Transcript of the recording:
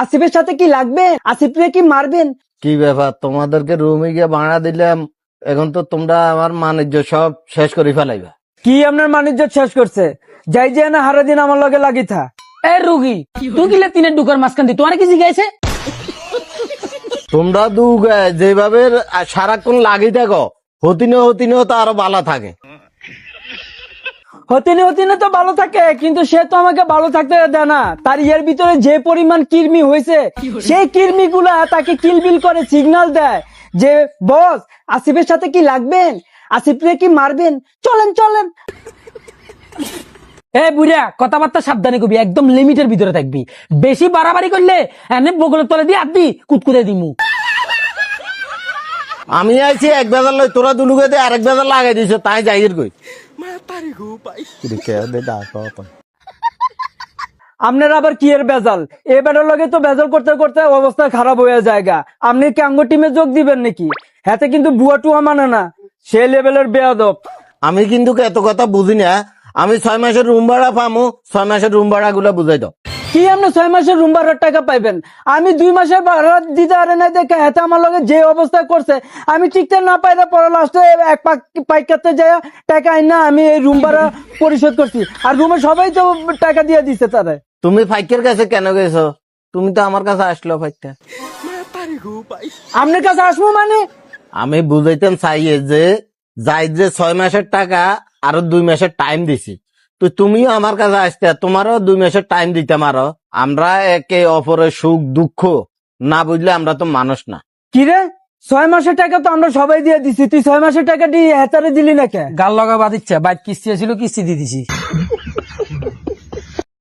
আসিফের সাথে কি লাগবে? আসিফকে কি মারবেন? কি ব্যাপার, তোমাদেরকে রুমে গিয়ে ভাড়া দিলাম, এখন তো তোমরা আমার বাণিজ্য সব শেষ করে ফেলাইবা। কি আপনার বাণিজ্য শেষ করছে? যাই যে না হারা দিন আমার লগে লাগি থা। এ রুগী তুই কিলে তিনের ডুকার মাঝখান দি তোমার কি জিজ্ঞাসে? তোমরা যেভাবে সারাক্ষণ লাগি থাকো, হতিনেও তো আরো বালা থাকে। হতিনে তো ভালো থাকে, কিন্তু সে তো আমাকে ভালো থাকতে দেয় না। তার এর ভিতরে যে পরিমাণ কৃমি হয়েছে, সেই কৃমি গুলা তাকে কিলবিল করে সিগন্যাল দেয় যে বস আসিফের সাথে কি লাগবেন, আসিফকে কি মারবেন, চলেন চলেন। এ বুড়া কথাবার্তা সাবধানে কবি, একদম লিমিটের ভিতরে থাকবি। বেশি বাড়াবাড়ি করলে এনে বগলের তলে দিয়ে আদি কুতকুতে দিমু। আমি আইছি এক বেজার লই, তোরা দুলুকে দিয়ে আরেক বেজার লাগাই দিছ, তাই যাইয়ের কই আপনার আবার কি এর বেজাল? এবারের লগে তো বেজাল করতে করতে অবস্থা খারাপ হয়ে যায়গা। আপনি কি আঙ্গ টিমে যোগ দিবেন নাকি? হাতে কিন্তু বুয়া টুয়া মানে না, সে লেভেলের বেয়াদব। আমি কিন্তু এত কথা বুঝি না। আমি 6 মাসের রুম ভাড়া পামু, 6 মাসের রুম ভাড়া গুলা বুঝাই দাও। কি আপনি 6 মাসের রুম ভাড়ার টাকা পাইবেন? আমি 2 মাসের ভাড়া দিতে পারে না দেখে হাতে আমার লগে যে অবস্থা করছে, আমি টিকতে না পাইলে পরে লাস্টে এক পাইকাতে যায় টাকা আইনা আমি এই রুম ভাড়া পরিশোধ করছি। আর রুমে সবাই তো টাকা দিয়ে দিচ্ছে তারা। তুমি ফাইকের কাছে কেন গেছো? তুমি তো আমার কাছে আসলো ফাইকটা। আপনার কাছে আসবো মানে? আমি বুঝাইতেন চাইয়ে যে যাই যে 6 মাসের টাকা আরো 2 মাসের টাইম দিছি, তো তুমিও আমার কাছে আসতে, তোমারও 2 মাসের টাইম দিতাম। আরো আমরা একে অপরের সুখ দুঃখ না বুঝলে আমরা তো মানুষ না। কিরে 6 মাসের টাকা তো আমরা সবাই দিয়ে দিছি, তুই 6 মাসের টাকা দিয়ে হেতারে দিলি না কে? গাল লগা বাদ ইচ্ছা বাইক কিস্তি ছিল কিস্তি দিয়ে দিছি।